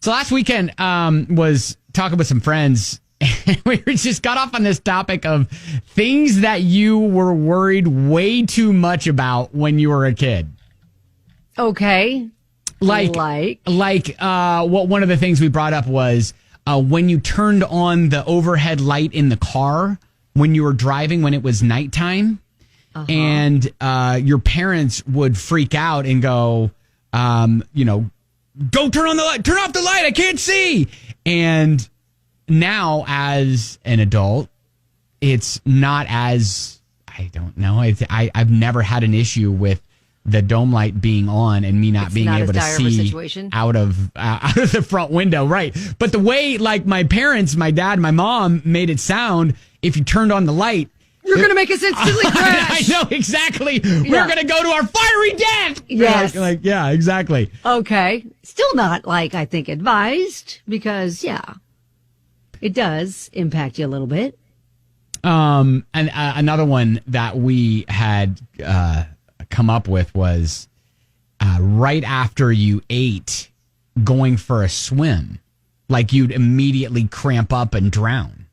So last weekend was talking with some friends, and we just got off on this topic of things that you were worried way too much about when you were a kid. Okay. Like one of the things we brought up was when you turned on the overhead light in the car when you were driving when it was nighttime, and your parents would freak out and go, don't turn on the light, turn off the light, I can't see. And now as an adult, it's not as, I don't know, I've never had an issue with the dome light being on and me not being able to see out of the front window. Right. But the way like my parents, my dad, my mom made it sound, if you turned on the light, you're going to make us instantly crash. I know, exactly. Yeah. We're going to go to our fiery death. Yes. Yeah, exactly. Okay. Still not I think advised because it does impact you a little bit. And another one that we had, come up with was right after you ate going for a swim, like you'd immediately cramp up and drown.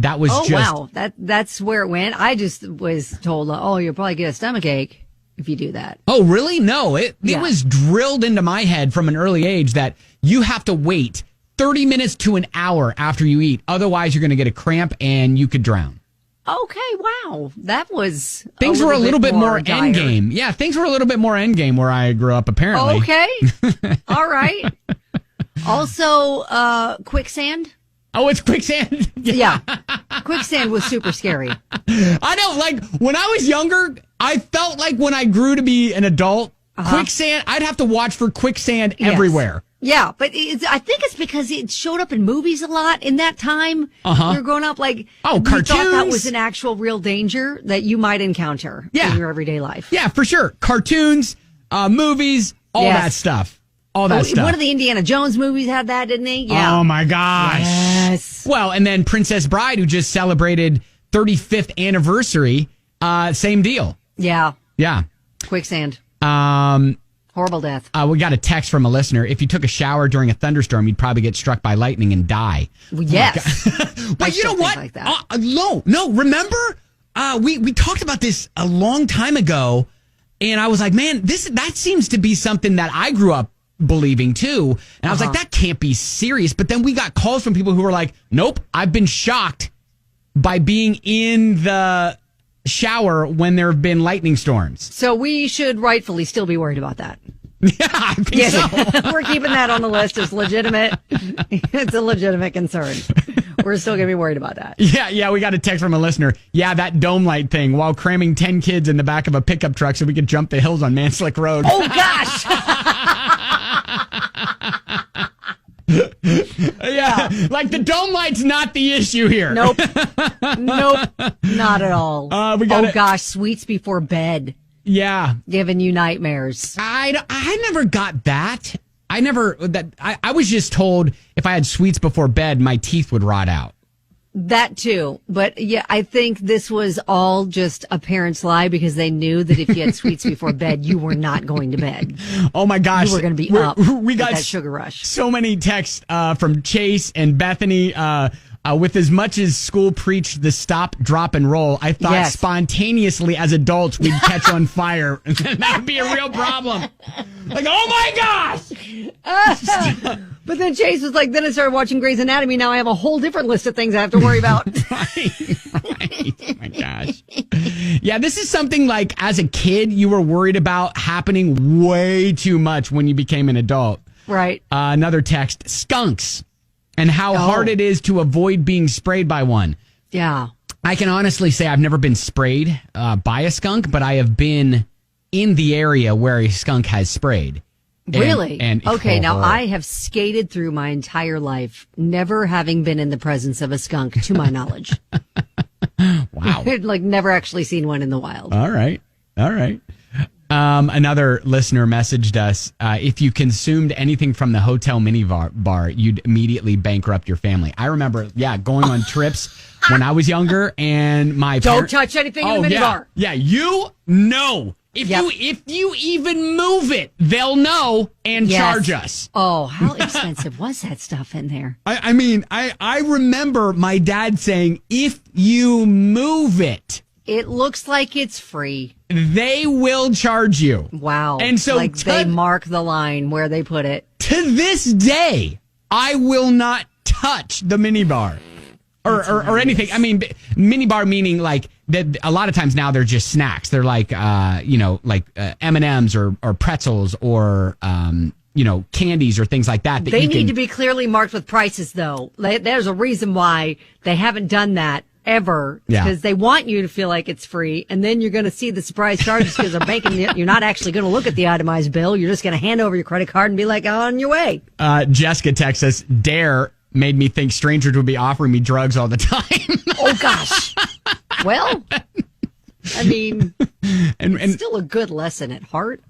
That was wow, that's where it went. I just was told, you'll probably get a stomach ache if you do that. Oh, really? No, it was drilled into my head from an early age that you have to wait 30 minutes to an hour after you eat, otherwise you're going to get a cramp and you could drown. Okay, wow. That was things were a little bit more end game. Yeah, things were a little bit more end game where I grew up, apparently. Okay. All right. Also, quicksand. Oh, it's quicksand? Yeah. Quicksand was super scary. I know, like, when I was younger, I felt like when I grew to be an adult, quicksand, I'd have to watch for quicksand everywhere. Yeah, but I think it's because it showed up in movies a lot in that time. We were growing up, cartoons. We thought that was an actual real danger that you might encounter in your everyday life. Yeah, for sure. Cartoons, movies, all that stuff. All that stuff. One of the Indiana Jones movies had that, didn't they? Yeah. Oh, my gosh. Yes. Well, and then Princess Bride, who just celebrated 35th anniversary, same deal. Yeah. Yeah. Quicksand. Horrible death. We got a text from a listener. If you took a shower during a thunderstorm, you'd probably get struck by lightning and die. Well, yes. But you know what? Like that. No. Remember, we talked about this a long time ago, and I was like, man, that seems to be something that I grew up believing too. And I was like, that can't be serious. But then we got calls from people who were like, nope, I've been shocked by being in the shower when there have been lightning storms. So we should rightfully still be worried about that. Yeah, I think so. We're keeping that on the list as legitimate. It's a legitimate concern. We're still going to be worried about that. Yeah, we got a text from a listener. Yeah, that dome light thing while cramming 10 kids in the back of a pickup truck so we could jump the hills on Manslick Road. Oh, gosh. Yeah, like the dome light's not the issue here. Nope, not at all. Gosh, sweets before bed. Yeah, giving you nightmares. I never got that. I was just told if I had sweets before bed, my teeth would rot out. That too. But yeah, I think this was all just a parent's lie because they knew that if you had sweets before bed, you were not going to bed. Oh my gosh. You were going to be up. We got that sugar rush. So many texts from Chase and Bethany. With as much as school preached the stop, drop, and roll, I thought spontaneously as adults we'd catch on fire. That would be a real problem. Like, oh my gosh! But then Chase was like, then I started watching Grey's Anatomy. Now I have a whole different list of things I have to worry about. Right. Oh my gosh. Yeah, this is something like as a kid you were worried about happening way too much when you became an adult. Right. Another text, skunks. And how hard it is to avoid being sprayed by one. Yeah. I can honestly say I've never been sprayed by a skunk, but I have been in the area where a skunk has sprayed. Really? Now I have skated through my entire life, never having been in the presence of a skunk, to my knowledge. Wow. Like never actually seen one in the wild. All right. Another listener messaged us, if you consumed anything from the hotel mini bar, you'd immediately bankrupt your family. I remember, going on trips when I was younger and my Don't touch anything in the mini bar. Yeah, you know If you even move it, they'll know and charge us. Oh, how expensive was that stuff in there? I mean, I remember my dad saying, if you move it, it looks like it's free. They will charge you. Wow. And so they mark the line where they put it. To this day, I will not touch the minibar. Or anything. I mean, minibar meaning like that. A lot of times now they're just snacks. They're like, M&Ms or pretzels or, candies or things like that. They need to be clearly marked with prices, though. There's a reason why they haven't done that ever. Because they want you to feel like it's free. And then you're going to see the surprise charges because they're making it. You're not actually going to look at the itemized bill. You're just going to hand over your credit card and be like, on your way. Jessica texts us, Dare made me think strangers would be offering me drugs all the time. Oh, gosh. Well, I mean, it's still a good lesson at heart.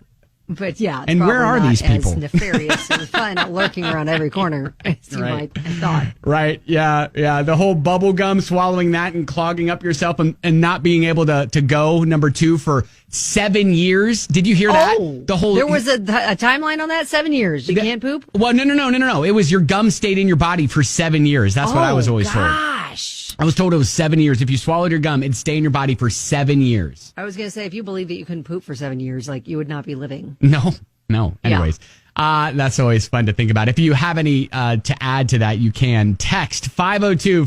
But yeah, it's and where are these people? As nefarious and probably not lurking around every corner as you might have thought. Right? Yeah. The whole bubble gum, swallowing that and clogging up yourself and not being able to go. Number 2 for 7 years. Did you hear that? There was a timeline on that. 7 years. You can't poop. Well, no. It was your gum stayed in your body for 7 years. That's what I was always told. I was told it was 7 years. If you swallowed your gum, it'd stay in your body for 7 years. I was going to say, if you believe that you couldn't poop for 7 years, like you would not be living. No. Anyways, that's always fun to think about. If you have any to add to that, you can text 502.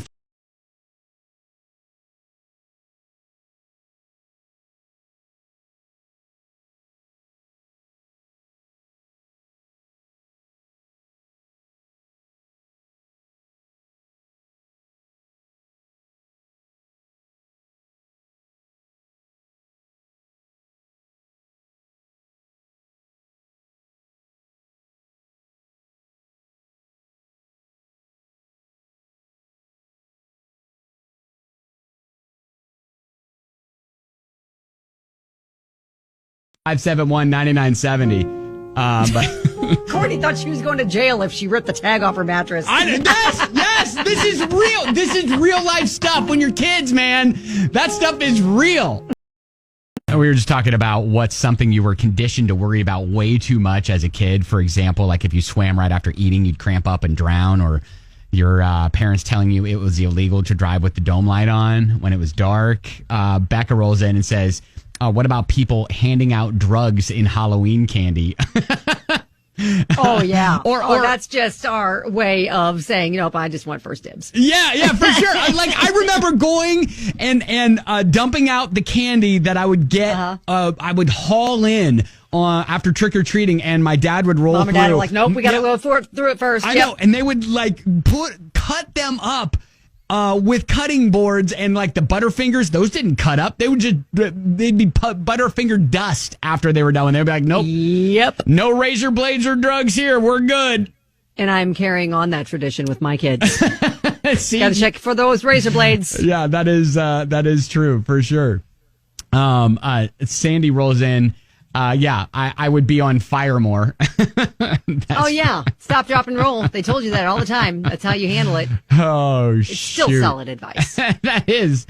Five 571-9970. But Courtney thought she was going to jail if she ripped the tag off her mattress. Yes, this is real. This is real life stuff. When you're kids, man, that stuff is real. We were just talking about what's something you were conditioned to worry about way too much as a kid. For example, like if you swam right after eating, you'd cramp up and drown, or your parents telling you it was illegal to drive with the dome light on when it was dark. Becca rolls in and says, what about people handing out drugs in Halloween candy? Oh, yeah. Or that's just our way of saying, I just want first dibs. Yeah, for sure. I remember going and dumping out the candy that I would get. I would haul in after trick-or-treating, and my dad would roll through. Mom and dad are like, nope, we got to go through it first. I know, and they would cut them up. With cutting boards and like the Butterfingers, those didn't cut up. They'd be Butterfinger dust after they were done. And they'd be like, nope. Yep. No razor blades or drugs here. We're good. And I'm carrying on that tradition with my kids. See, gotta check for those razor blades. Yeah, that is true for sure. Sandy rolls in. I would be on fire more. Oh, yeah. Stop, drop, and roll. They told you that all the time. That's how you handle it. Oh, it's still solid advice. That is.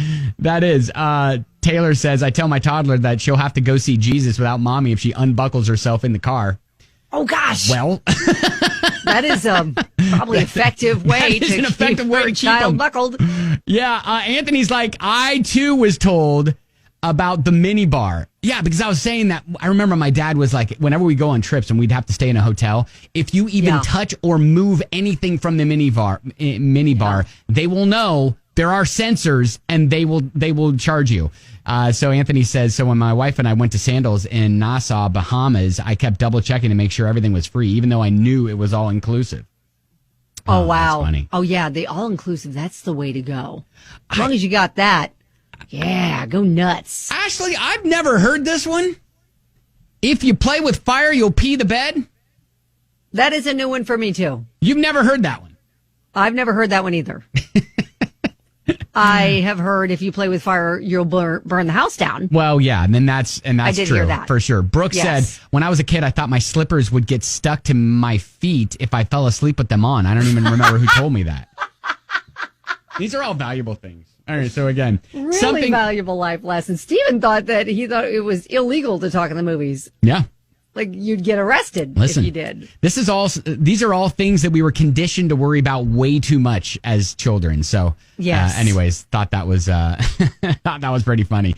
Taylor says, I tell my toddler that she'll have to go see Jesus without mommy if she unbuckles herself in the car. Oh, gosh. Well, that is probably effective way to an effective way to keep child buckled. Yeah. Anthony's like, I too was told about the mini bar. Yeah, because I was saying that I remember my dad was like, whenever we go on trips and we'd have to stay in a hotel, if you even touch or move anything from the mini bar, they will know. There are sensors and they will charge you. So Anthony says, so when my wife and I went to Sandals in Nassau, Bahamas, I kept double checking to make sure everything was free, even though I knew it was all inclusive. Oh, wow. That's funny. Oh, yeah. The all inclusive. That's the way to go. As long as you got that. Yeah, go nuts. Ashley, I've never heard this one. If you play with fire, you'll pee the bed. That is a new one for me, too. You've never heard that one? I've never heard that one either. I have heard if you play with fire, you'll burn the house down. Well, yeah, and that's I did true hear that. For sure. Brooke said, when I was a kid, I thought my slippers would get stuck to my feet if I fell asleep with them on. I don't even remember who told me that. These are all valuable things. All right. So again, really valuable life lesson. Steven thought it was illegal to talk in the movies. Yeah. Like you'd get arrested if you did. These are all things that we were conditioned to worry about way too much as children. So, yes. Anyways, thought that was pretty funny.